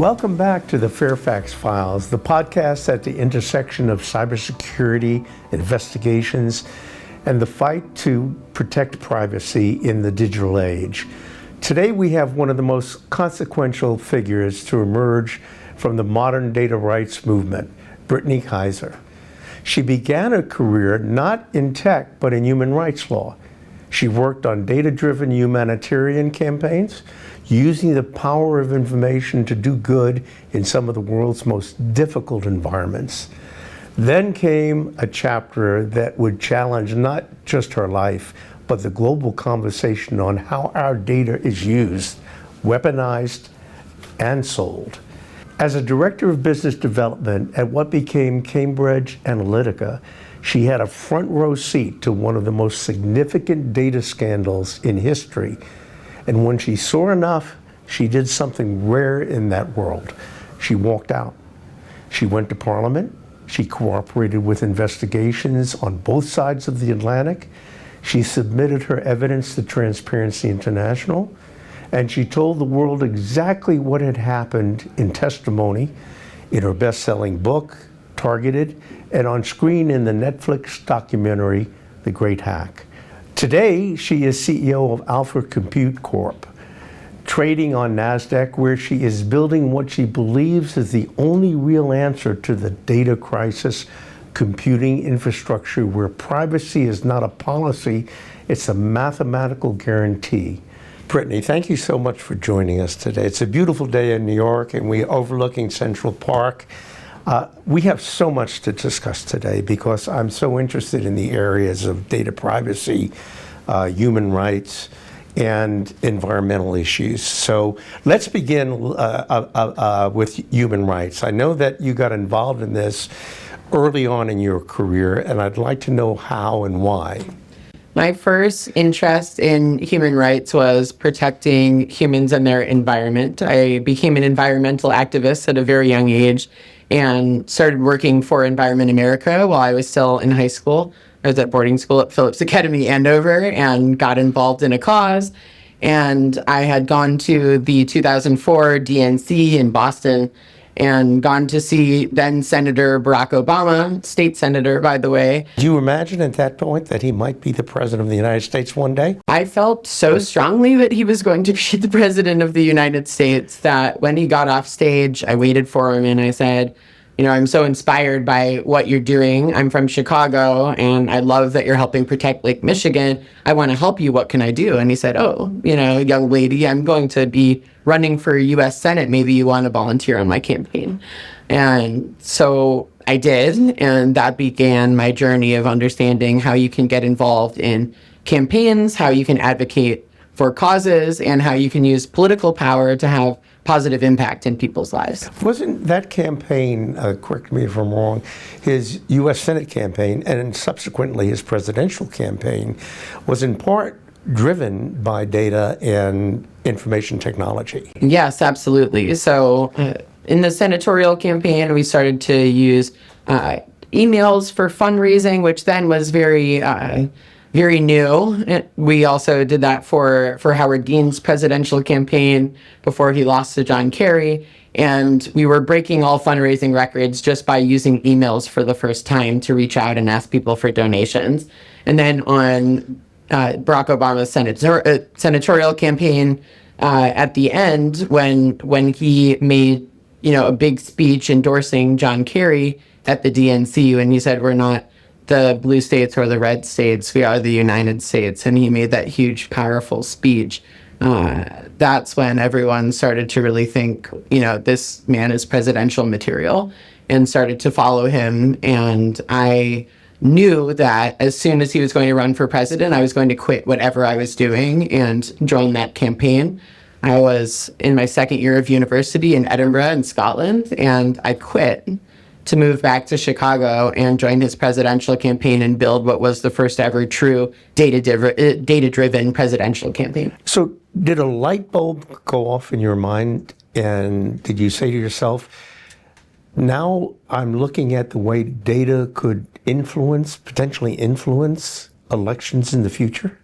Welcome back to the Fairfax Files, the podcast at the intersection of cybersecurity, investigations, and the fight to protect privacy in the digital age. Today we have one of the most consequential figures to emerge from the modern data rights movement, Brittany Kaiser. She began a career not in tech, but in human rights law. She worked on data-driven humanitarian campaigns, using the power of information to do good in some of the world's most difficult environments. Then came a chapter that would challenge not just her life, but the global conversation on how our data is used, weaponized, and sold. As a director of business development at what became Cambridge Analytica, she had a front row seat to one of the most significant data scandals in history. And when she saw enough, she did something rare in that world. She walked out. She went to Parliament. She cooperated with investigations on both sides of the Atlantic. She submitted her evidence to Transparency International. And she told the world exactly what had happened in testimony in her best-selling book, Targeted, and on screen in the Netflix documentary, The Great Hack. Today, she is CEO of Alpha Compute Corp, trading on NASDAQ, where she is building what she believes is the only real answer to the data crisis, computing infrastructure where privacy is not a policy, it's a mathematical guarantee. Brittany, thank you so much for joining us today. It's a beautiful day in New York, and we're overlooking Central Park. We have so much to discuss today because I'm so interested in the areas of data privacy, human rights, and environmental issues. So let's begin with human rights. I know that you got involved in this early on in your career, and I'd like to know how and why. My first interest in human rights was protecting humans and their environment. I became an environmental activist at a very young age and started working for Environment America while I was still in high school. I was at boarding school at Phillips Academy, Andover, and got involved in a cause. And I had gone to the 2004 DNC in Boston and gone to see then Senator Barack Obama, state senator, by the way. Do you imagine at that point that he might be the president of the United States one day? I felt so strongly that he was going to be the president of the United States that when he got off stage, I waited for him and I said, I'm so inspired by what you're doing. I'm from Chicago and I love that you're helping protect Lake Michigan. I want to help you. What can I do? And he said, young lady, I'm going to be running for U.S. Senate. Maybe you want to volunteer on my campaign. And so I did. And that began my journey of understanding how you can get involved in campaigns, how you can advocate for causes, and how you can use political power to have positive impact in people's lives. Wasn't that campaign, correct me if I'm wrong, his U.S. Senate campaign and subsequently his presidential campaign was in part driven by data and information technology? Yes, absolutely. So in the senatorial campaign, we started to use emails for fundraising, which then was very new. We also did that for Howard Dean's presidential campaign before he lost to John Kerry. And we were breaking all fundraising records just by using emails for the first time to reach out and ask people for donations. And then on Barack Obama's senatorial campaign, at the end, when he made a big speech endorsing John Kerry at the DNC, when he said, "We're not the blue states or the red states, we are the United States," and he made that huge, powerful speech. That's when everyone started to really think, this man is presidential material, and started to follow him. And I knew that as soon as he was going to run for president, I was going to quit whatever I was doing and join that campaign. I was in my second year of university in Edinburgh in Scotland, and I quit to move back to Chicago and join his presidential campaign and build what was the first ever true data-driven presidential campaign. So did a light bulb go off in your mind, and did you say to yourself, now I'm looking at the way data could potentially influence elections in the future?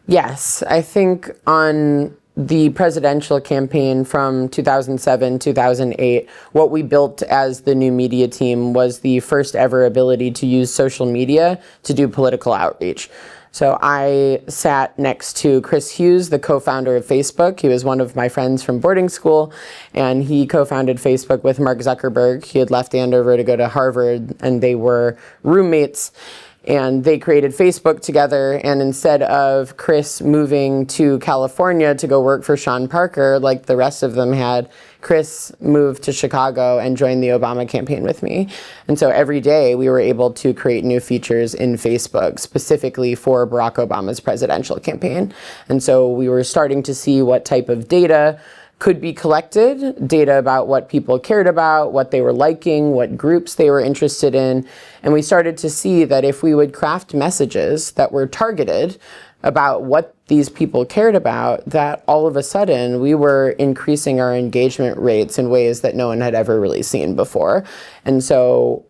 Yes, I think on the presidential campaign from 2007, 2008, what we built as the new media team was the first ever ability to use social media to do political outreach. So I sat next to Chris Hughes, the co-founder of Facebook. He was one of my friends from boarding school, and he co-founded Facebook with Mark Zuckerberg. He had left Andover to go to Harvard, and they were roommates. And they created Facebook together, and instead of Chris moving to California to go work for Sean Parker, like the rest of them had, Chris moved to Chicago and joined the Obama campaign with me. And so every day we were able to create new features in Facebook, specifically for Barack Obama's presidential campaign. And so we were starting to see what type of data could be collected, data about what people cared about, what they were liking, what groups they were interested in. And we started to see that if we would craft messages that were targeted about what these people cared about, that all of a sudden we were increasing our engagement rates in ways that no one had ever really seen before. And so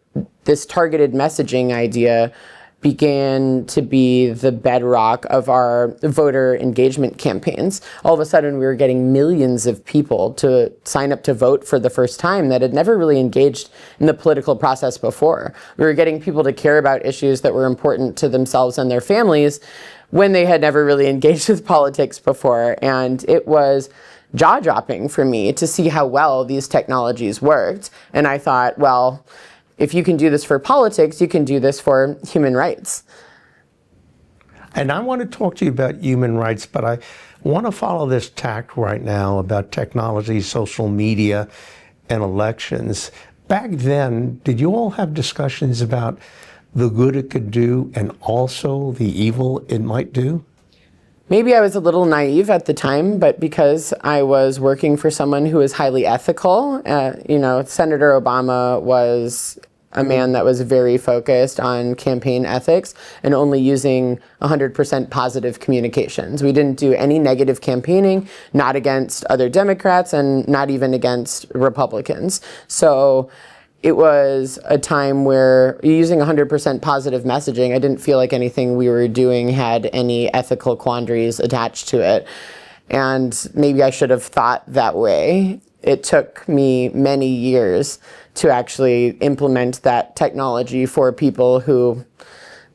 this targeted messaging idea began to be the bedrock of our voter engagement campaigns. All of a sudden, we were getting millions of people to sign up to vote for the first time that had never really engaged in the political process before. We were getting people to care about issues that were important to themselves and their families when they had never really engaged with politics before. And it was jaw-dropping for me to see how well these technologies worked. And I thought, well, if you can do this for politics, you can do this for human rights. And I want to talk to you about human rights, but I want to follow this tack right now about technology, social media, and elections. Back then, did you all have discussions about the good it could do and also the evil it might do? Maybe I was a little naive at the time, but because I was working for someone who was highly ethical, Senator Obama was a man that was very focused on campaign ethics and only using 100% positive communications. We didn't do any negative campaigning, not against other Democrats and not even against Republicans. So it was a time where using 100% positive messaging, I didn't feel like anything we were doing had any ethical quandaries attached to it. And maybe I should have thought that way. It took me many years to actually implement that technology for people who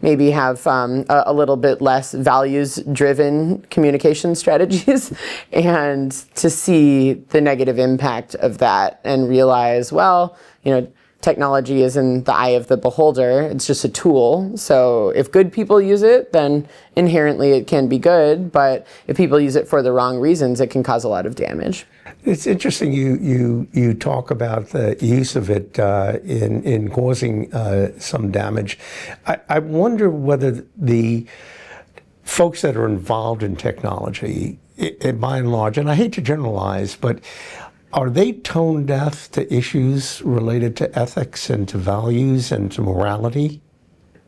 maybe have a little bit less values-driven communication strategies, and to see the negative impact of that and realize, well, technology is in the eye of the beholder. It's just a tool. So if good people use it, then inherently it can be good. But if people use it for the wrong reasons, it can cause a lot of damage. It's interesting you talk about the use of it in causing some damage. I wonder whether the folks that are involved in technology, by and large, and I hate to generalize, but are they tone deaf to issues related to ethics and to values and to morality?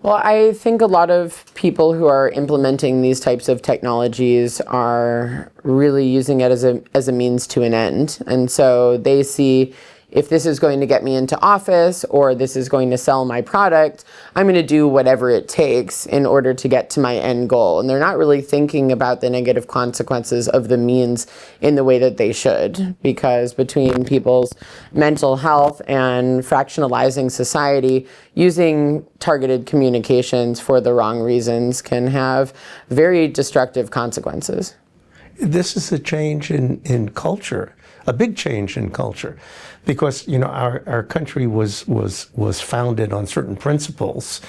Well, I think a lot of people who are implementing these types of technologies are really using it as a means to an end. And so they see, if this is going to get me into office or this is going to sell my product, I'm going to do whatever it takes in order to get to my end goal. And they're not really thinking about the negative consequences of the means in the way that they should, because between people's mental health and fractionalizing society, using targeted communications for the wrong reasons can have very destructive consequences. This is a change in culture, a big change in culture, because our country was founded on certain principles,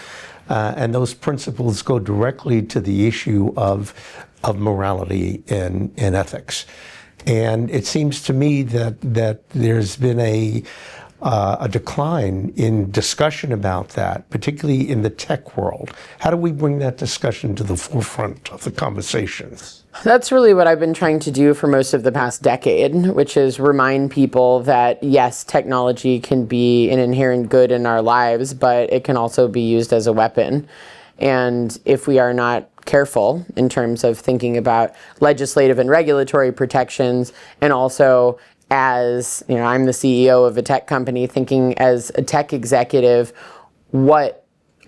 and those principles go directly to the issue of morality and ethics. And it seems to me that there's been a decline in discussion about that, particularly in the tech world. How do we bring that discussion to the forefront of the conversations? That's really what I've been trying to do for most of the past decade, which is remind people that yes, technology can be an inherent good in our lives, but it can also be used as a weapon. And if we are not careful in terms of thinking about legislative and regulatory protections, and also as, I'm the CEO of a tech company, thinking as a tech executive, what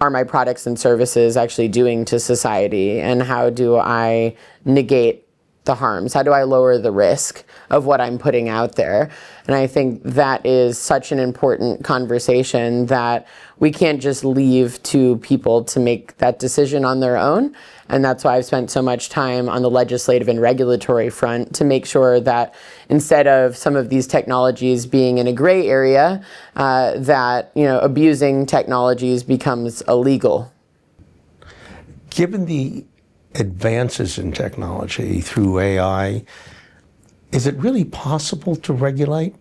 are my products and services actually doing to society, and how do I negate the harms? How do I lower the risk of what I'm putting out there? And I think that is such an important conversation that we can't just leave to people to make that decision on their own. And that's why I've spent so much time on the legislative and regulatory front to make sure that instead of some of these technologies being in a gray area, that abusing technologies becomes illegal. Given the advances in technology through AI, is it really possible to regulate?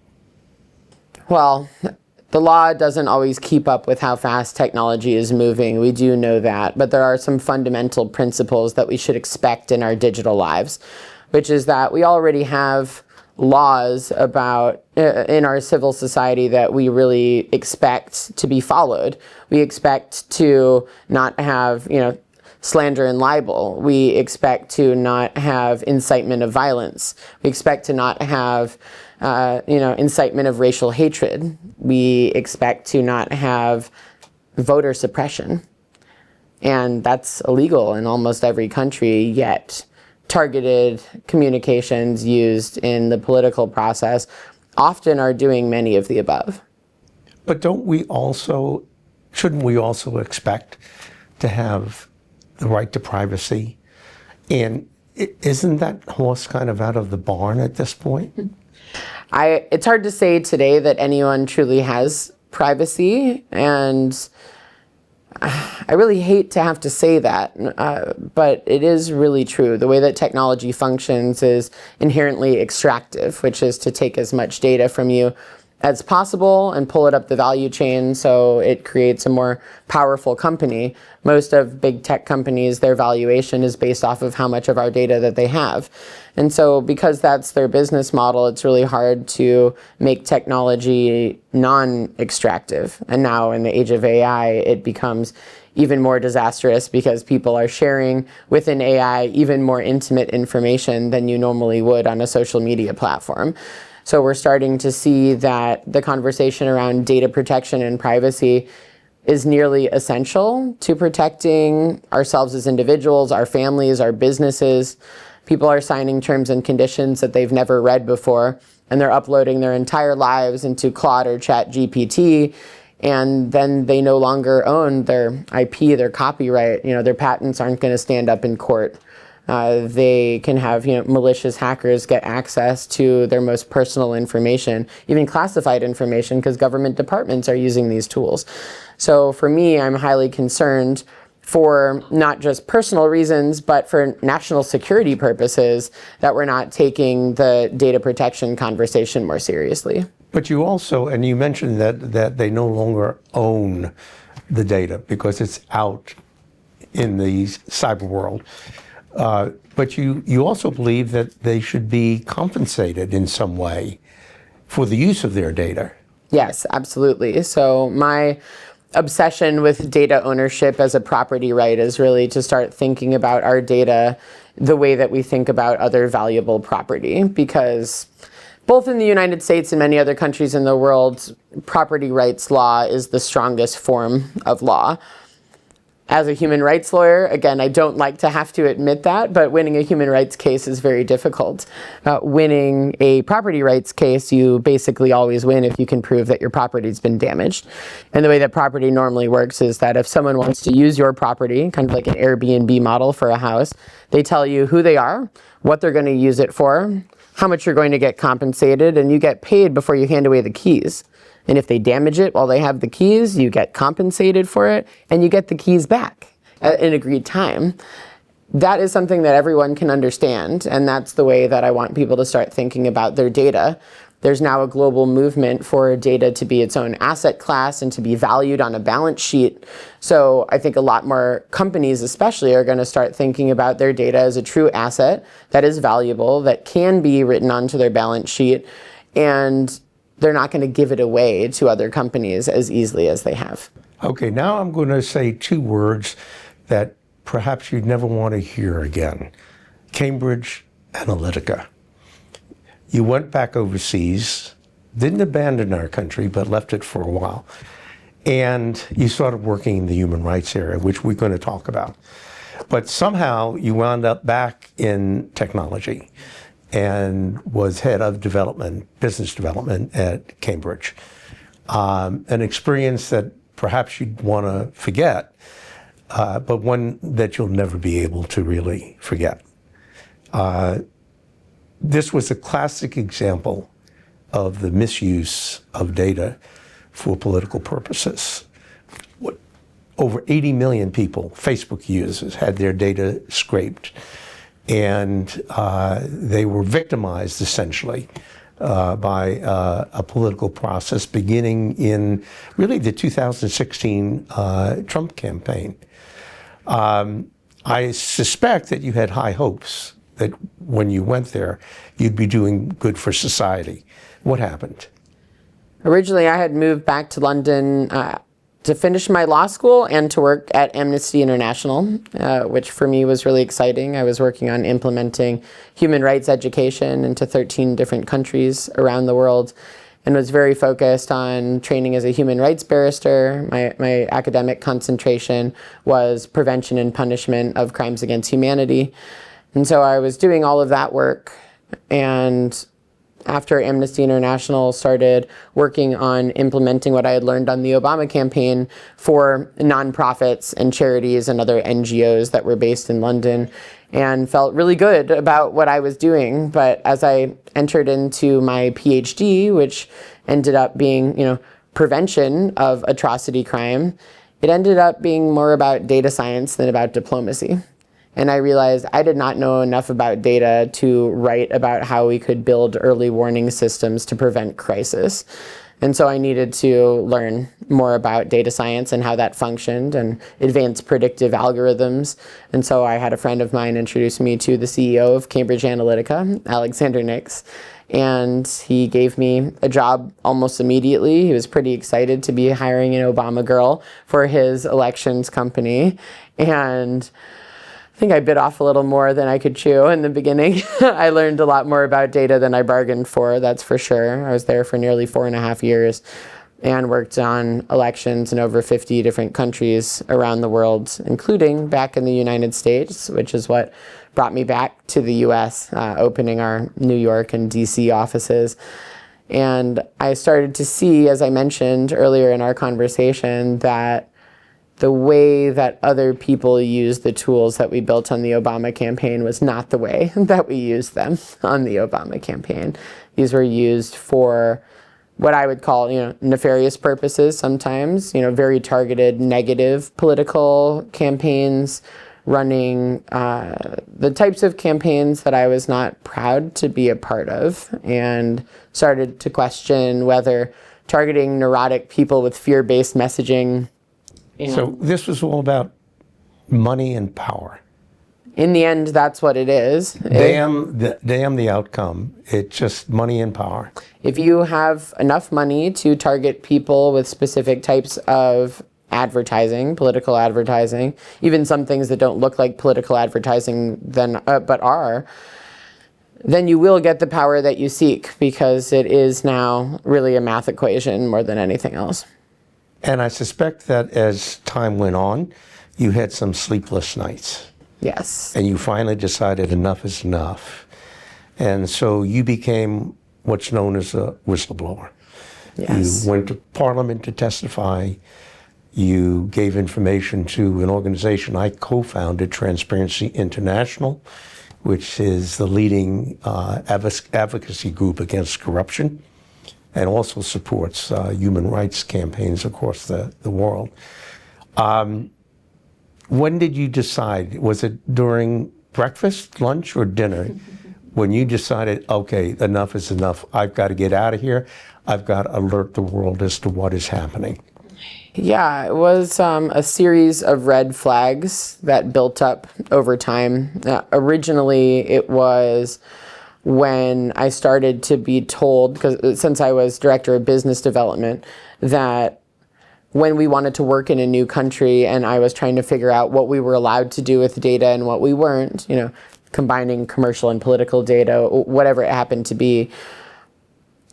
Well, the law doesn't always keep up with how fast technology is moving. We do know that. But there are some fundamental principles that we should expect in our digital lives, which is that we already have laws about in our civil society that we really expect to be followed. We expect to not have, slander and libel. We expect to not have incitement of violence. We expect to not have, incitement of racial hatred. We expect to not have voter suppression. And that's illegal in almost every country, yet targeted communications used in the political process often are doing many of the above. But shouldn't we also expect to have the right to privacy? And isn't that horse kind of out of the barn at this point? It's hard to say today that anyone truly has privacy, and I really hate to have to say that, but it is really true. The way that technology functions is inherently extractive, which is to take as much data from you as possible and pull it up the value chain so it creates a more powerful company. Most of big tech companies, their valuation is based off of how much of our data that they have. And so because that's their business model, it's really hard to make technology non-extractive. And now in the age of AI, it becomes even more disastrous because people are sharing within AI even more intimate information than you normally would on a social media platform. So we're starting to see that the conversation around data protection and privacy is nearly essential to protecting ourselves as individuals, our families, our businesses. People are signing terms and conditions that they've never read before, and they're uploading their entire lives into Claude or ChatGPT, and then they no longer own their IP, their copyright. Their patents aren't going to stand up in court. They can have malicious hackers get access to their most personal information, even classified information, because government departments are using these tools. So for me, I'm highly concerned for not just personal reasons, but for national security purposes, that we're not taking the data protection conversation more seriously. But you also, and you mentioned that they no longer own the data because it's out in the cyber world. But you also believe that they should be compensated in some way for the use of their data. Yes, absolutely. So my obsession with data ownership as a property right is really to start thinking about our data the way that we think about other valuable property, because both in the United States and many other countries in the world, property rights law is the strongest form of law. As a human rights lawyer, again, I don't like to have to admit that, but winning a human rights case is very difficult. Winning a property rights case, you basically always win if you can prove that your property's been damaged. And the way that property normally works is that if someone wants to use your property, kind of like an Airbnb model for a house, they tell you who they are, what they're going to use it for, how much you're going to get compensated, and you get paid before you hand away the keys. And if they damage it while they have the keys, you get compensated for it, and you get the keys back at an agreed time. That is something that everyone can understand, and that's the way that I want people to start thinking about their data. There's now a global movement for data to be its own asset class and to be valued on a balance sheet. So I think a lot more companies especially are going to start thinking about their data as a true asset that is valuable, that can be written onto their balance sheet, and they're not going to give it away to other companies as easily as they have. Okay, now I'm going to say two words that perhaps you'd never want to hear again. Cambridge Analytica. You went back overseas, didn't abandon our country, but left it for a while. And you started working in the human rights area, which we're going to talk about. But somehow you wound up back in technology and was head of development, business development at Cambridge. An experience that perhaps you'd want to forget, but one that you'll never be able to really forget. This was a classic example of the misuse of data for political purposes. Over 80 million people, Facebook users, had their data scraped, and they were victimized essentially by a political process beginning in really the 2016 Trump campaign. I suspect that you had high hopes that when you went there, you'd be doing good for society. What happened? Originally, I had moved back to London to finish my law school and to work at Amnesty International, which for me was really exciting. I was working on implementing human rights education into 13 different countries around the world, and was very focused on training as a human rights barrister. My academic concentration was prevention and punishment of crimes against humanity. And so I was doing all of that work, and after Amnesty International started working on implementing what I had learned on the Obama campaign for nonprofits and charities and other NGOs that were based in London, and felt really good about what I was doing. But as I entered into my PhD, which ended up being, prevention of atrocity crime, it ended up being more about data science than about diplomacy. And I realized I did not know enough about data to write about how we could build early warning systems to prevent crisis. And so I needed to learn more about data science and how that functioned and advanced predictive algorithms. And so I had a friend of mine introduce me to the CEO of Cambridge Analytica, Alexander Nix. And he gave me a job almost immediately. He was pretty excited to be hiring an Obama girl for his elections company. And I think I bit off a little more than I could chew in the beginning. I learned a lot more about data than I bargained for, that's for sure. I was there for nearly 4.5 years and worked on elections in over 50 different countries around the world, including back in the United States, which is what brought me back to the US, opening our New York and DC offices. And I started to see, as I mentioned earlier in our conversation, that the way that other people used the tools that we built on the Obama campaign was not the way that we used them on the Obama campaign. These were used for what I would call, nefarious purposes sometimes, very targeted negative political campaigns, running the types of campaigns that I was not proud to be a part of, and started to question whether targeting neurotic people with fear-based messaging. So this was all about money and power. In the end, that's what it is. Damn the outcome. It's just money and power. If you have enough money to target people with specific types of advertising, political advertising, even some things that don't look like political advertising but are, then you will get the power that you seek, because it is now really a math equation more than anything else. And I suspect that as time went on, you had some sleepless nights. Yes. And you finally decided enough is enough. And so you became what's known as a whistleblower. Yes. You went to Parliament to testify. You gave information to an organization I co-founded, Transparency International, which is the leading advocacy group against corruption, and also supports human rights campaigns across the world. When did you decide? Was it during breakfast, lunch, or dinner when you decided, okay, enough is enough, I've got to get out of here, I've got to alert the world as to what is happening? Yeah, it was a series of red flags that built up over time. Originally, it was when I started to be told, because since I was director of business development, that when we wanted to work in a new country and I was trying to figure out what we were allowed to do with data and what we weren't, combining commercial and political data, whatever it happened to be,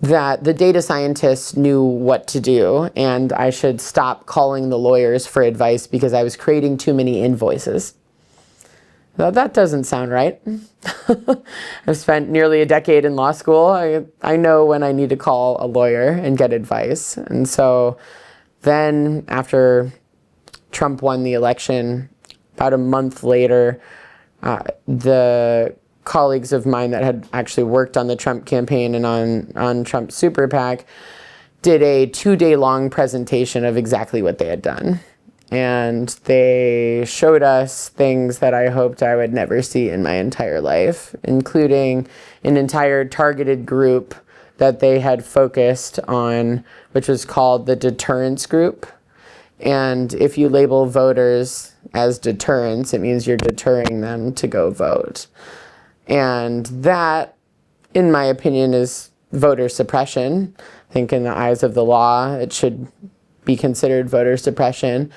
that the data scientists knew what to do, and I should stop calling the lawyers for advice because I was creating too many invoices. Now, that doesn't sound right. I've spent nearly a decade in law school. I know when I need to call a lawyer and get advice. And so then after Trump won the election, about a month later, the colleagues of mine that had actually worked on the Trump campaign and on Trump's super PAC did a 2-day-long presentation of exactly what they had done. And they showed us things that I hoped I would never see in my entire life, including an entire targeted group that they had focused on, which was called the deterrence group. And if you label voters as deterrents, it means you're deterring them to go vote. And that, in my opinion, is voter suppression. I think in the eyes of the law, it should be considered voter suppression.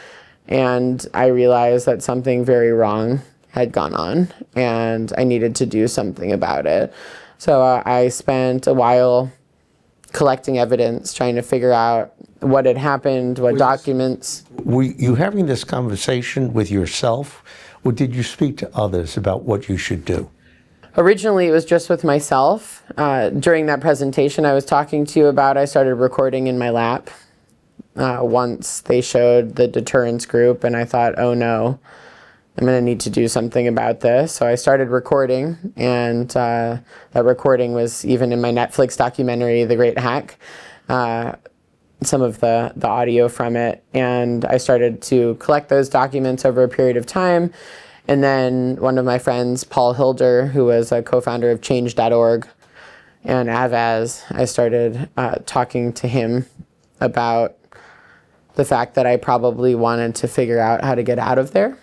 And I realized that something very wrong had gone on, and I needed to do something about it. So I spent a while collecting evidence, trying to figure out what had happened, what documents. Were you having this conversation with yourself, or did you speak to others about what you should do? Originally, it was just with myself. During that presentation I was talking to you about, I started recording in my lap. Once they showed the deterrence group, and I thought, oh no, I'm going to need to do something about this. So I started recording, and that recording was even in my Netflix documentary, The Great Hack, some of the audio from it. And I started to collect those documents over a period of time. And then one of my friends, Paul Hilder, who was a co-founder of change.org and Avaz, I started talking to him about the fact that I probably wanted to figure out how to get out of there.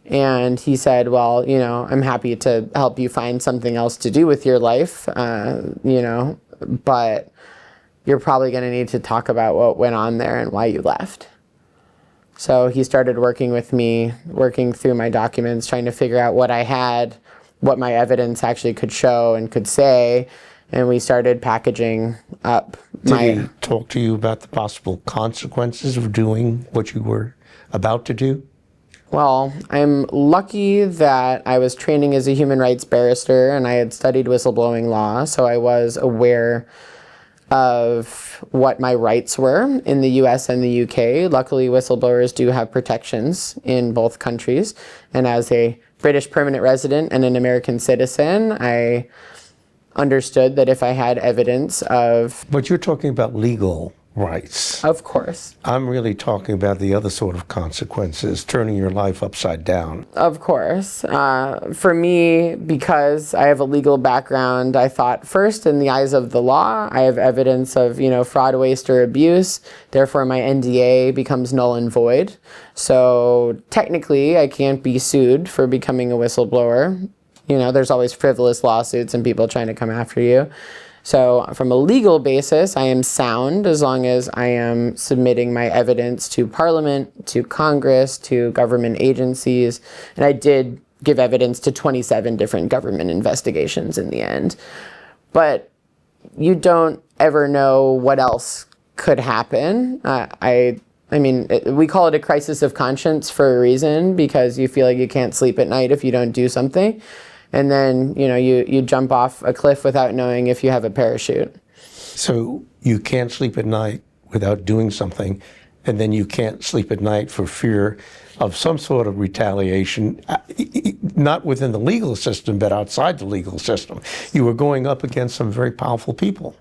And he said, well, you know, I'm happy to help you find something else to do with your life, you know, but you're probably going to need to talk about what went on there and why you left. So he started working with me, working through my documents, trying to figure out what I had, what my evidence actually could show and could say. And we started packaging up Did he talk to you about the possible consequences of doing what you were about to do? Well, I'm lucky that I was training as a human rights barrister and I had studied whistleblowing law, so I was aware of what my rights were in the US and the UK. Luckily, whistleblowers do have protections in both countries. And as a British permanent resident and an American citizen, I understood that if I had evidence of... But you're talking about legal rights. Of course. I'm really talking about the other sort of consequences, turning your life upside down. Of course. For me, because I have a legal background, I thought first in the eyes of the law, I have evidence of, you know, fraud, waste, or abuse. Therefore, my NDA becomes null and void. So technically, I can't be sued for becoming a whistleblower. You know, there's always frivolous lawsuits and people trying to come after you. So from a legal basis, I am sound as long as I am submitting my evidence to Parliament, to Congress, to government agencies. And I did give evidence to 27 different government investigations in the end. But you don't ever know what else could happen. I mean, we call it a crisis of conscience for a reason, because you feel like you can't sleep at night if you don't do something. And then, you know, you jump off a cliff without knowing if you have a parachute. So you can't sleep at night without doing something, and then you can't sleep at night for fear of some sort of retaliation, not within the legal system, but outside the legal system. You were going up against some very powerful people.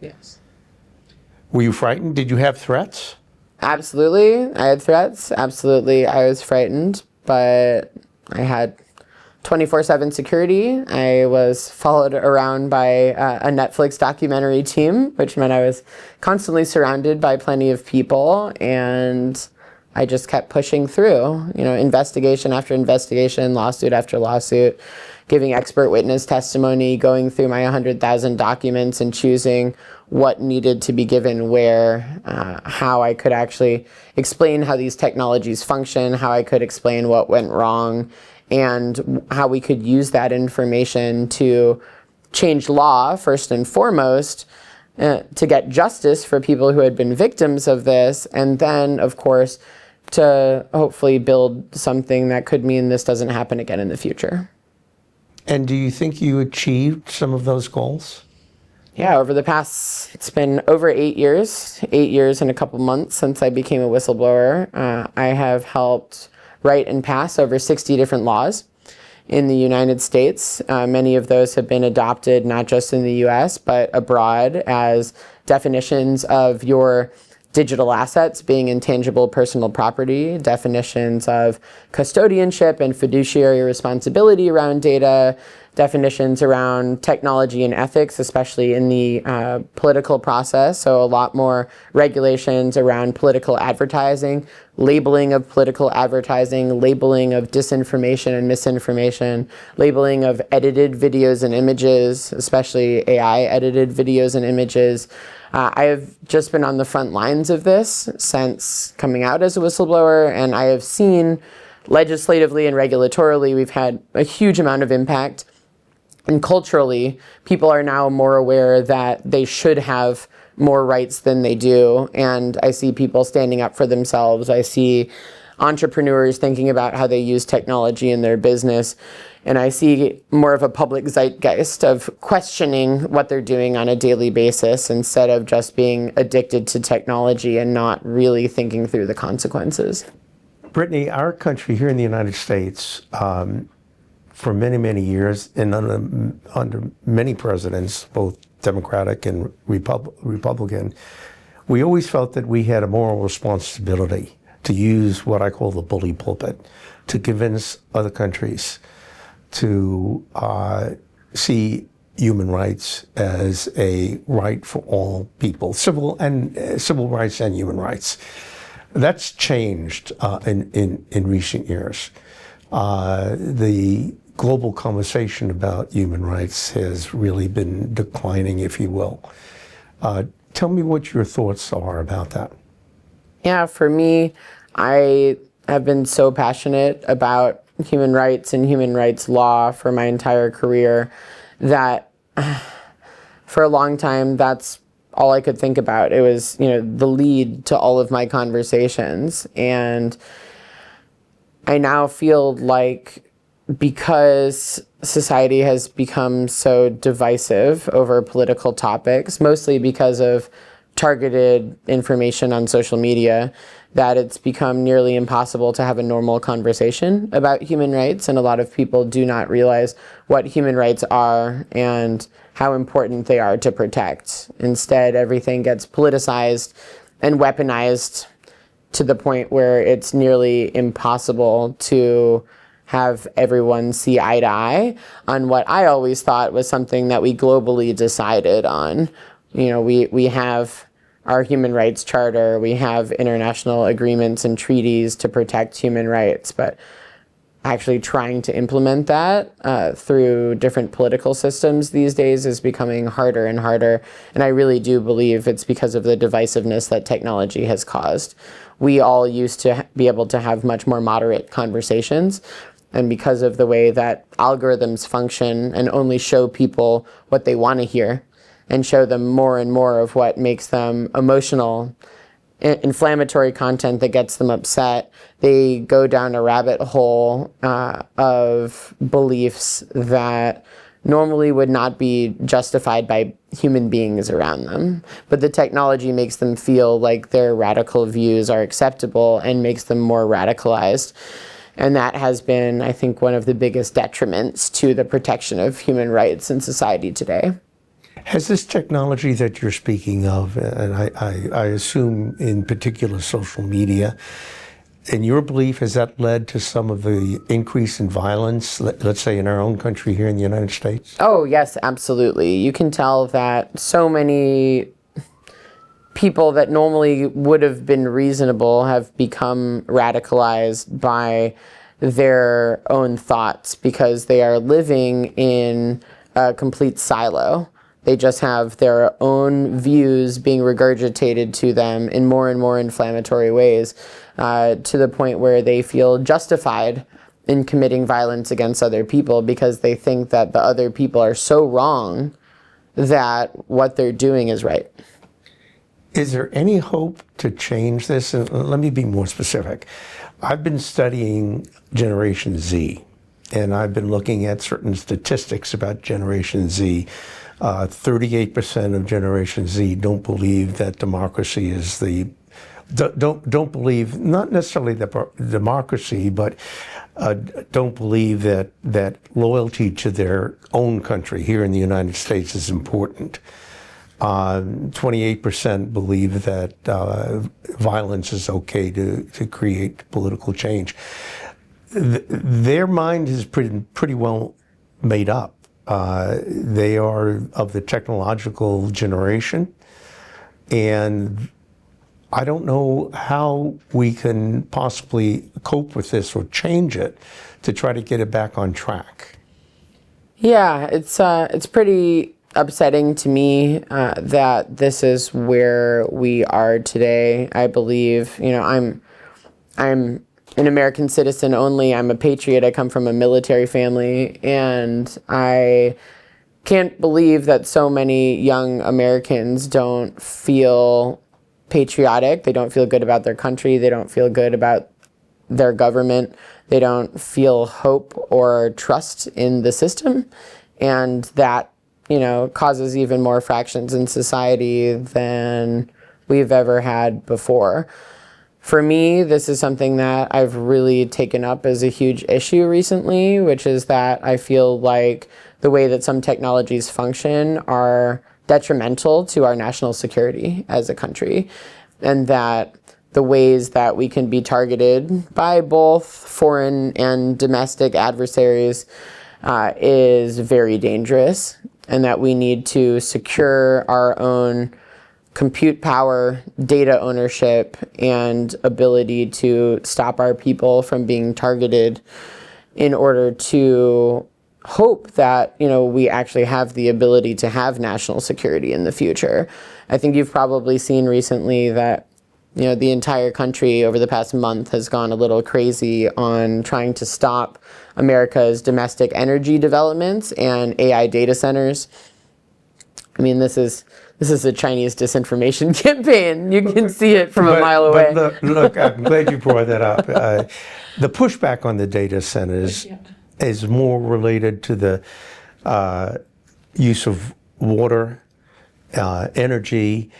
Yes. Were you frightened? Did you have threats? Absolutely. I had threats. Absolutely. I was frightened, but I had 24/7 security. I was followed around by a Netflix documentary team, which meant I was constantly surrounded by plenty of people, and I just kept pushing through, you know, investigation after investigation, lawsuit after lawsuit, giving expert witness testimony, going through my 100,000 documents and choosing what needed to be given where, how I could actually explain how these technologies function, how I could explain what went wrong, and how we could use that information to change law, first and foremost, to get justice for people who had been victims of this, and then, of course, to hopefully build something that could mean this doesn't happen again in the future. And do you think you achieved some of those goals? Yeah, over the past, it's been over 8 years and a couple months since I became a whistleblower. I have helped write and pass over 60 different laws in the United States. Many of those have been adopted not just in the US, but abroad as definitions of your digital assets being intangible personal property, definitions of custodianship and fiduciary responsibility around data, definitions around technology and ethics, especially in the political process. So a lot more regulations around political advertising, labeling of political advertising, labeling of disinformation and misinformation, labeling of edited videos and images, especially AI edited videos and images. I have just been on the front lines of this since coming out as a whistleblower, and I have seen legislatively and regulatorily, we've had a huge amount of impact. And culturally, people are now more aware that they should have more rights than they do. And I see people standing up for themselves. I see entrepreneurs thinking about how they use technology in their business. And I see more of a public zeitgeist of questioning what they're doing on a daily basis instead of just being addicted to technology and not really thinking through the consequences. Brittany, our country here in the United States, for many, many years, and under many presidents, both Democratic and Republican, we always felt that we had a moral responsibility to use what I call the bully pulpit to convince other countries to see human rights as a right for all people, civil rights and human rights. That's changed in recent years. The global conversation about human rights has really been declining, if you will. Tell me what your thoughts are about that. Yeah, for me, I have been so passionate about human rights and human rights law for my entire career that for a long time, that's all I could think about. It was, the lead to all of my conversations. And I now feel like because society has become so divisive over political topics, mostly because of targeted information on social media, that it's become nearly impossible to have a normal conversation about human rights. And a lot of people do not realize what human rights are and how important they are to protect. Instead, everything gets politicized and weaponized to the point where it's nearly impossible to have everyone see eye to eye on what I always thought was something that we globally decided on. We have our human rights charter, we have international agreements and treaties to protect human rights, but actually trying to implement that through different political systems these days is becoming harder and harder. And I really do believe it's because of the divisiveness that technology has caused. We all used to be able to have much more moderate conversations. And because of the way that algorithms function and only show people what they want to hear and show them more and more of what makes them emotional, inflammatory content that gets them upset, they go down a rabbit hole of beliefs that normally would not be justified by human beings around them. But the technology makes them feel like their radical views are acceptable and makes them more radicalized. And that has been, I think, one of the biggest detriments to the protection of human rights in society today. Has this technology that you're speaking of, and I assume in particular social media, in your belief, has that led to some of the increase in violence, let's say in our own country here in the United States? Oh, yes, absolutely. You can tell that so many people that normally would have been reasonable have become radicalized by their own thoughts because they are living in a complete silo. They just have their own views being regurgitated to them in more and more inflammatory ways, to the point where they feel justified in committing violence against other people because they think that the other people are so wrong that what they're doing is right. Is there any hope to change this? And let me be more specific. I've been studying Generation Z, and I've been looking at certain statistics about Generation Z. 38% of Generation Z don't believe that democracy is the don't believe, not necessarily the democracy, but don't believe that loyalty to their own country here in the United States is important. 28% believe that violence is okay to create political change. Their mind is pretty well made up. They are of the technological generation, and I don't know how we can possibly cope with this or change it to try to get it back on track. Yeah, it's pretty upsetting to me that this is where we are today. I believe, I'm an American citizen only. I'm a patriot. I come from a military family, and I can't believe that so many young Americans don't feel patriotic. They don't feel good about their country. They don't feel good about their government. They don't feel hope or trust in the system, and that causes even more fractions in society than we've ever had before. For me, this is something that I've really taken up as a huge issue recently, which is that I feel like the way that some technologies function are detrimental to our national security as a country, and that the ways that we can be targeted by both foreign and domestic adversaries is very dangerous, and that we need to secure our own compute power, data ownership, and ability to stop our people from being targeted in order to hope that, we actually have the ability to have national security in the future. I think you've probably seen recently that, the entire country over the past month has gone a little crazy on trying to stop America's domestic energy developments and AI data centers. I mean, this is a Chinese disinformation campaign. You can see it from a mile away. But look, I'm glad you brought that up. The pushback on the data centers is more related to the use of water, energy,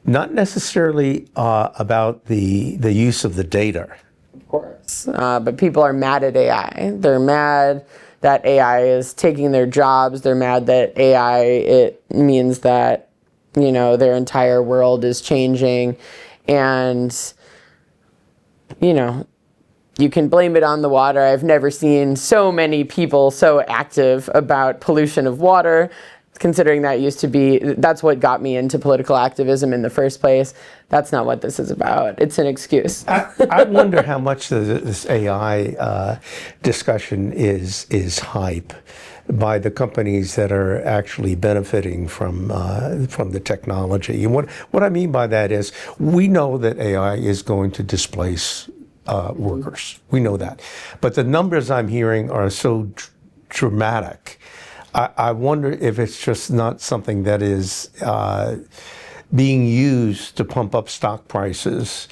not necessarily about the use of the data. Of course. But people are mad at AI. They're mad that AI is taking their jobs. They're mad that AI, it means that, their entire world is changing. And, you can blame it on the water. I've never seen so many people so active about pollution of water, considering that's what got me into political activism in the first place. That's not what this is about. It's an excuse. I wonder how much this AI discussion is hype by the companies that are actually benefiting from the technology. And what I mean by that is, we know that AI is going to displace workers. We know that. But the numbers I'm hearing are so dramatic. I wonder if it's just not something that is being used to pump up stock prices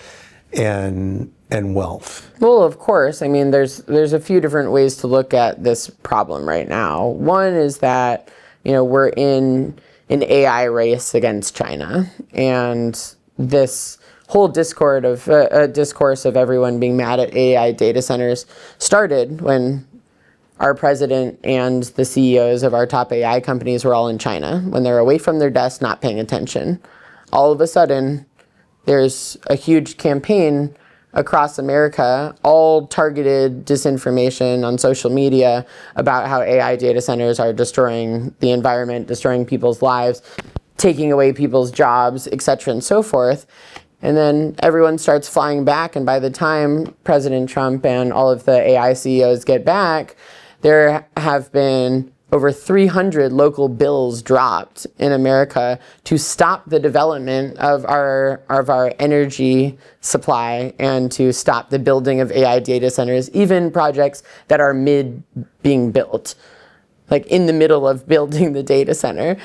and wealth. Well, of course. I mean, there's a few different ways to look at this problem right now. One is that, we're in an AI race against China, and this whole discourse of everyone being mad at AI data centers started when our president and the CEOs of our top AI companies were all in China, when they're away from their desk, not paying attention. All of a sudden, there's a huge campaign across America, all targeted disinformation on social media about how AI data centers are destroying the environment, destroying people's lives, taking away people's jobs, et cetera, and so forth. And then everyone starts flying back, and by the time President Trump and all of the AI CEOs get back, there have been over 300 local bills dropped in America to stop the development of our energy supply and to stop the building of AI data centers, even projects that are mid being built. like in the middle of building the data center.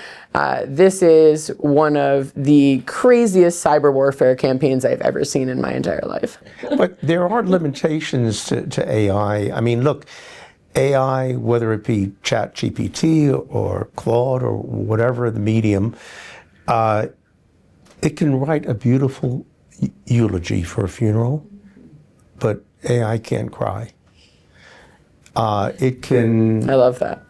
This is one of the craziest cyber warfare campaigns I've ever seen in my entire life. But there are limitations to AI. I mean, look, AI, whether it be ChatGPT or Claude or whatever the medium, it can write a beautiful eulogy for a funeral, but AI can't cry. It can. I love that.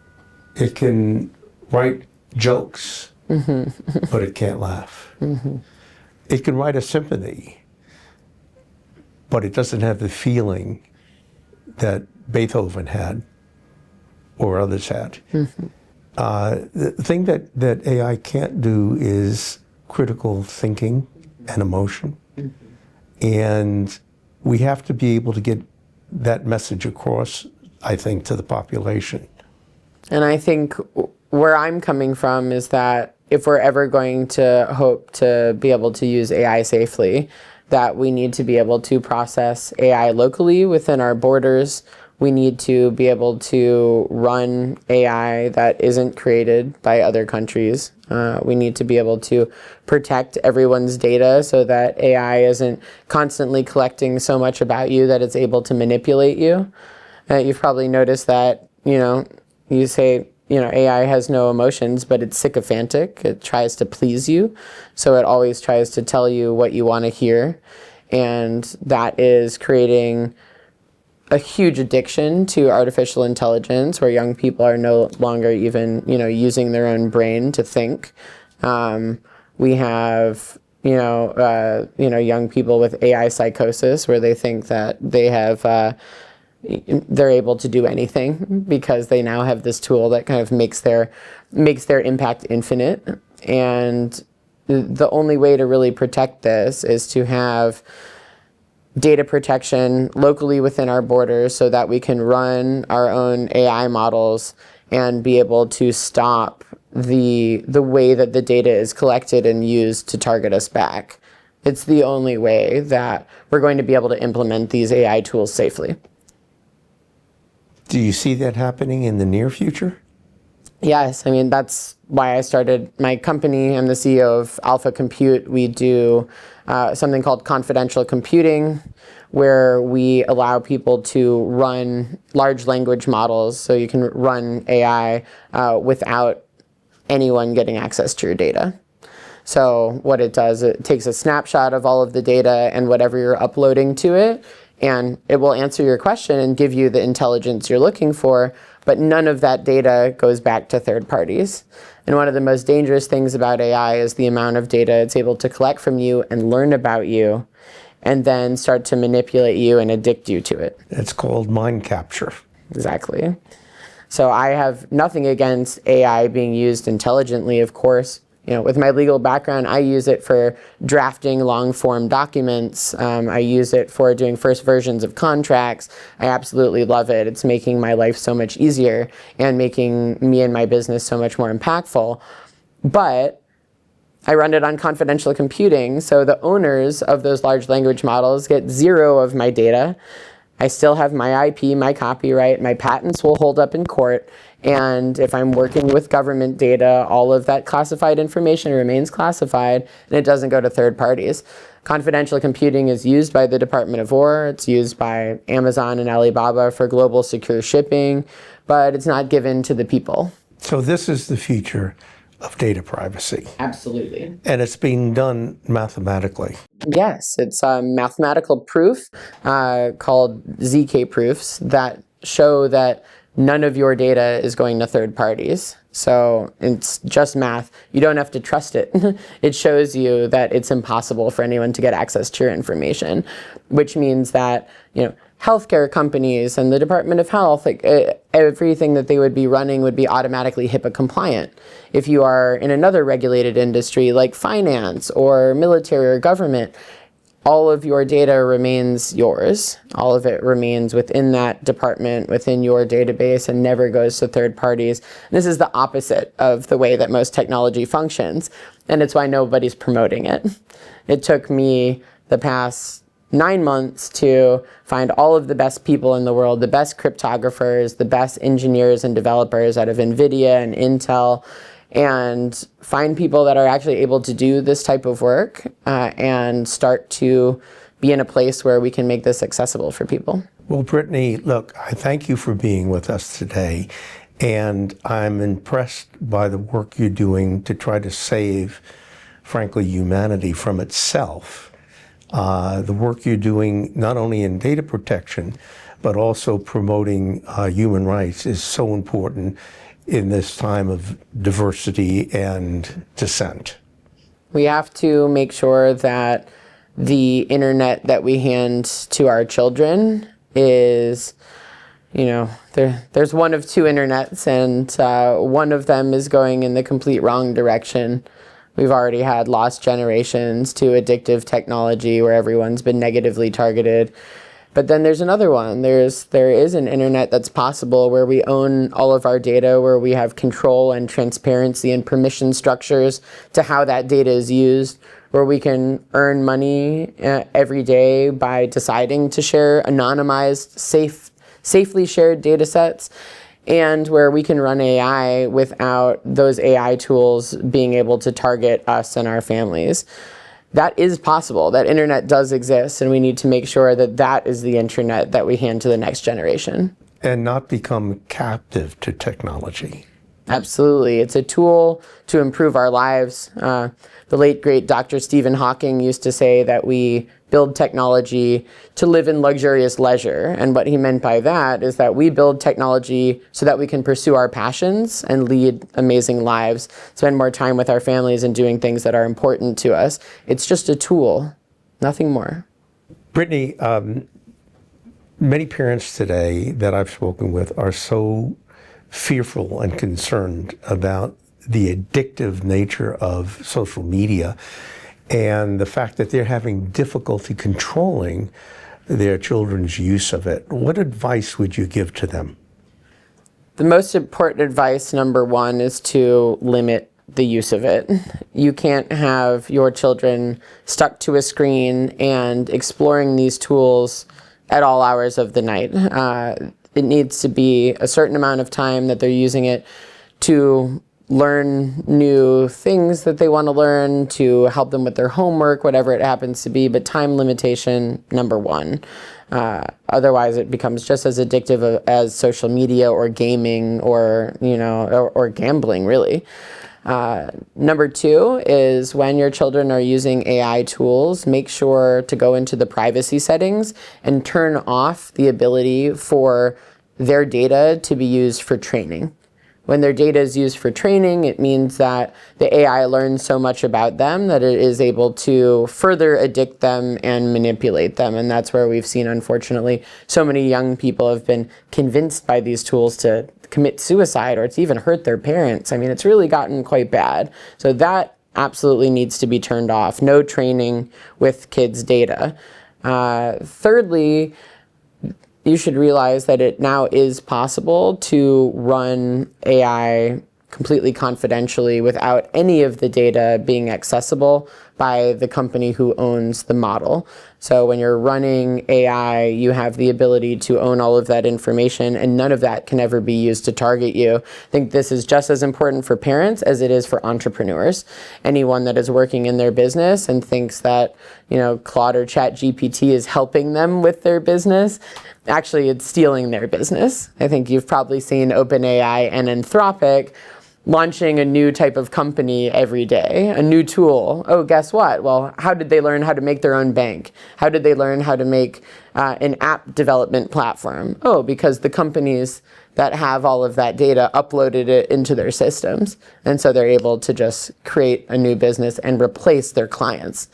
It can write jokes, but it can't laugh. It can write a symphony, but it doesn't have the feeling that Beethoven had or others had. The thing that AI can't do is critical thinking and emotion. And we have to be able to get that message across, I think, to the population. And I think where I'm coming from is that if we're ever going to hope to be able to use AI safely, that we need to be able to process AI locally within our borders. We need to be able to run AI that isn't created by other countries. We need to be able to protect everyone's data so that AI isn't constantly collecting so much about you that it's able to manipulate you. You've probably noticed that, you say, AI has no emotions, but it's sycophantic. It tries to please you. So it always tries to tell you what you want to hear. And that is creating a huge addiction to artificial intelligence, where young people are no longer even, using their own brain to think. We have, young people with AI psychosis, where they think that they're able to do anything because they now have this tool that kind of makes their impact infinite. And the only way to really protect this is to have data protection locally within our borders so that we can run our own AI models and be able to stop the way that the data is collected and used to target us back. It's the only way that we're going to be able to implement these AI tools safely. Do you see that happening in the near future? Yes, that's why I started my company. I'm the CEO of Alpha Compute. We do something called confidential computing, where we allow people to run large language models, so you can run AI without anyone getting access to your data. So what it does, it takes a snapshot of all of the data and whatever you're uploading to it, and it will answer your question and give you the intelligence you're looking for, but none of that data goes back to third parties. And one of the most dangerous things about AI is the amount of data it's able to collect from you and learn about you, and then start to manipulate you and addict you to it. It's called mind capture. Exactly. So I have nothing against AI being used intelligently, of course. With my legal background, I use it for drafting long-form documents. I use it for doing first versions of contracts. I absolutely love it. It's making my life so much easier and making me and my business so much more impactful. But I run it on confidential computing, so the owners of those large language models get zero of my data. I still have my IP, my copyright, my patents will hold up in court. And if I'm working with government data, all of that classified information remains classified, and it doesn't go to third parties. Confidential computing is used by the Department of War. It's used by Amazon and Alibaba for global secure shipping, but it's not given to the people. So this is the future of data privacy. Absolutely. And it's being done mathematically. Yes, it's a mathematical proof called ZK proofs that show that none of your data is going to third parties. So it's just math. You don't have to trust it. It shows you that it's impossible for anyone to get access to your information, which means that, healthcare companies and the Department of Health, everything that they would be running would be automatically HIPAA compliant. If you are in another regulated industry like finance or military or government, all of your data remains yours. All of it remains within that department, within your database, and never goes to third parties. This is the opposite of the way that most technology functions, and it's why nobody's promoting it. It took me the past 9 months to find all of the best people in the world, the best cryptographers, the best engineers and developers out of NVIDIA and Intel, and find people that are actually able to do this type of work and start to be in a place where we can make this accessible for people. Well, Brittany, look, I thank you for being with us today, and I'm impressed by the work you're doing to try to save, frankly, humanity from itself. The work you're doing not only in data protection, but also promoting human rights is so important in this time of diversity and dissent. We have to make sure that the internet that we hand to our children is, there's one of two internets, and one of them is going in the complete wrong direction. We've already had lost generations to addictive technology where everyone's been negatively targeted. But then there's another one. There is an internet that's possible where we own all of our data, where we have control and transparency and permission structures to how that data is used, where we can earn money every day by deciding to share anonymized, safely shared data sets, and where we can run AI without those AI tools being able to target us and our families. That is possible. That internet does exist, and we need to make sure that that is the internet that we hand to the next generation. And not become captive to technology. Absolutely. It's a tool to improve our lives. The late, great Dr. Stephen Hawking used to say that we build technology to live in luxurious leisure. And what he meant by that is that we build technology so that we can pursue our passions and lead amazing lives, spend more time with our families and doing things that are important to us. It's just a tool, nothing more. Brittany, many parents today that I've spoken with are so fearful and concerned about the addictive nature of social media and the fact that they're having difficulty controlling their children's use of it. What advice would you give to them? The most important advice, number one, is to limit the use of it. You can't have your children stuck to a screen and exploring these tools at all hours of the night. It needs to be a certain amount of time that they're using it to learn new things that they want to learn, to help them with their homework, whatever it happens to be, but time limitation, number one. Otherwise, it becomes just as addictive as social media or gaming or gambling, really. Number two is when your children are using AI tools, make sure to go into the privacy settings and turn off the ability for their data to be used for training. When their data is used for training, it means that the AI learns so much about them that it is able to further addict them and manipulate them. And that's where we've seen, unfortunately, so many young people have been convinced by these tools to commit suicide or to even hurt their parents. I mean, it's really gotten quite bad. So that absolutely needs to be turned off. No training with kids' data. Thirdly, you should realize that it now is possible to run AI completely confidentially without any of the data being accessible by the company who owns the model. So when you're running AI, you have the ability to own all of that information, and none of that can ever be used to target you. I think this is just as important for parents as it is for entrepreneurs. Anyone that is working in their business and thinks that, Claude or ChatGPT is helping them with their business, actually it's stealing their business. I think you've probably seen OpenAI and Anthropic launching a new type of company every day, a new tool. Oh, guess what? Well, how did they learn how to make their own bank? How did they learn how to make an app development platform? Oh, because the companies that have all of that data uploaded it into their systems. And so they're able to just create a new business and replace their clients.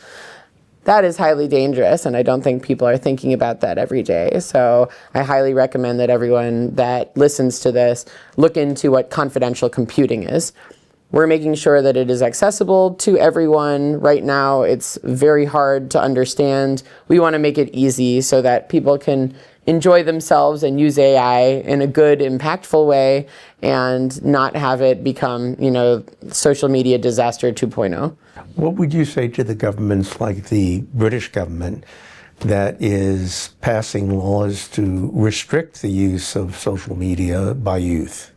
That is highly dangerous, and I don't think people are thinking about that every day. So I highly recommend that everyone that listens to this look into what confidential computing is. We're making sure that it is accessible to everyone. Right now, it's very hard to understand. We want to make it easy so that people can enjoy themselves and use AI in a good, impactful way and not have it become, social media disaster 2.0. What would you say to the governments like the British government that is passing laws to restrict the use of social media by youth?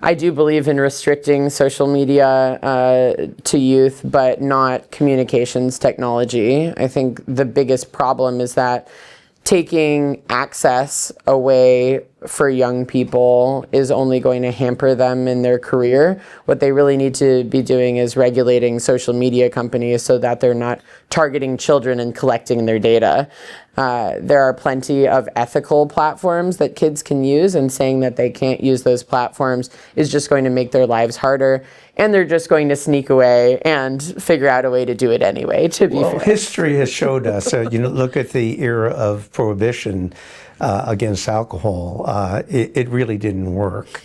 I do believe in restricting social media to youth, but not communications technology. I think the biggest problem is that taking access away for young people is only going to hamper them in their career. What they really need to be doing is regulating social media companies so that they're not targeting children and collecting their data. There are plenty of ethical platforms that kids can use, and saying that they can't use those platforms is just going to make their lives harder, and they're just going to sneak away and figure out a way to do it anyway, to be fair. History has showed us, look at the era of prohibition against alcohol, it really didn't work.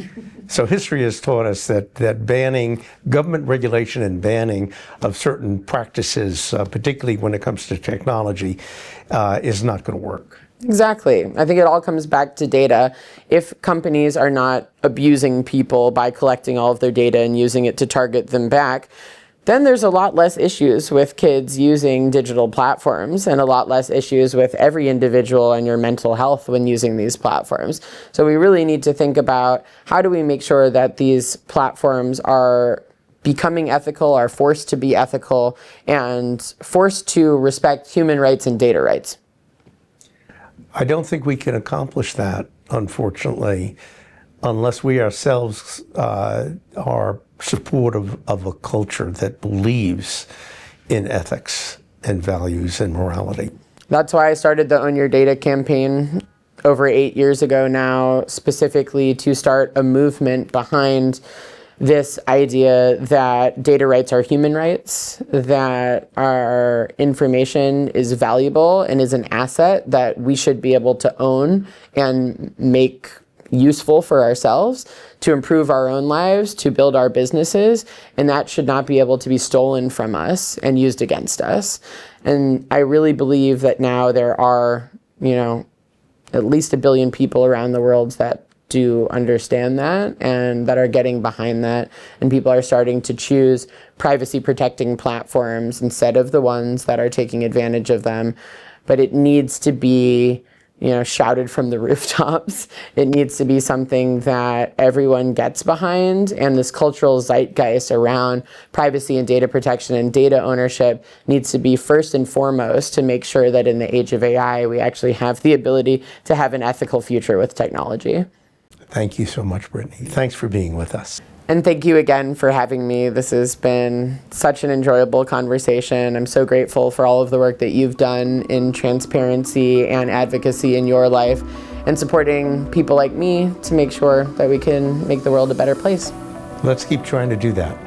So history has taught us that banning, government regulation and banning of certain practices, particularly when it comes to technology, is not going to work. Exactly. I think it all comes back to data. If companies are not abusing people by collecting all of their data and using it to target them back, then there's a lot less issues with kids using digital platforms, and a lot less issues with every individual and your mental health when using these platforms. So we really need to think about, how do we make sure that these platforms are becoming ethical, are forced to be ethical, and forced to respect human rights and data rights? I don't think we can accomplish that, unfortunately, unless we ourselves are supportive of a culture that believes in ethics and values and morality. That's why I started the Own Your Data campaign over 8 years ago now, specifically to start a movement behind this idea that data rights are human rights, that our information is valuable and is an asset that we should be able to own and make useful for ourselves, to improve our own lives, to build our businesses, and that should not be able to be stolen from us and used against us. And I really believe that now there are, at least 1 billion people around the world that do understand that and that are getting behind that, and people are starting to choose privacy protecting platforms instead of the ones that are taking advantage of them. But it needs to be shouted from the rooftops. It needs to be something that everyone gets behind, and this cultural zeitgeist around privacy and data protection and data ownership needs to be first and foremost, to make sure that in the age of AI, we actually have the ability to have an ethical future with technology. Thank you so much, Brittany. Thanks for being with us. And thank you again for having me. This has been such an enjoyable conversation. I'm so grateful for all of the work that you've done in transparency and advocacy in your life, and supporting people like me to make sure that we can make the world a better place. Let's keep trying to do that.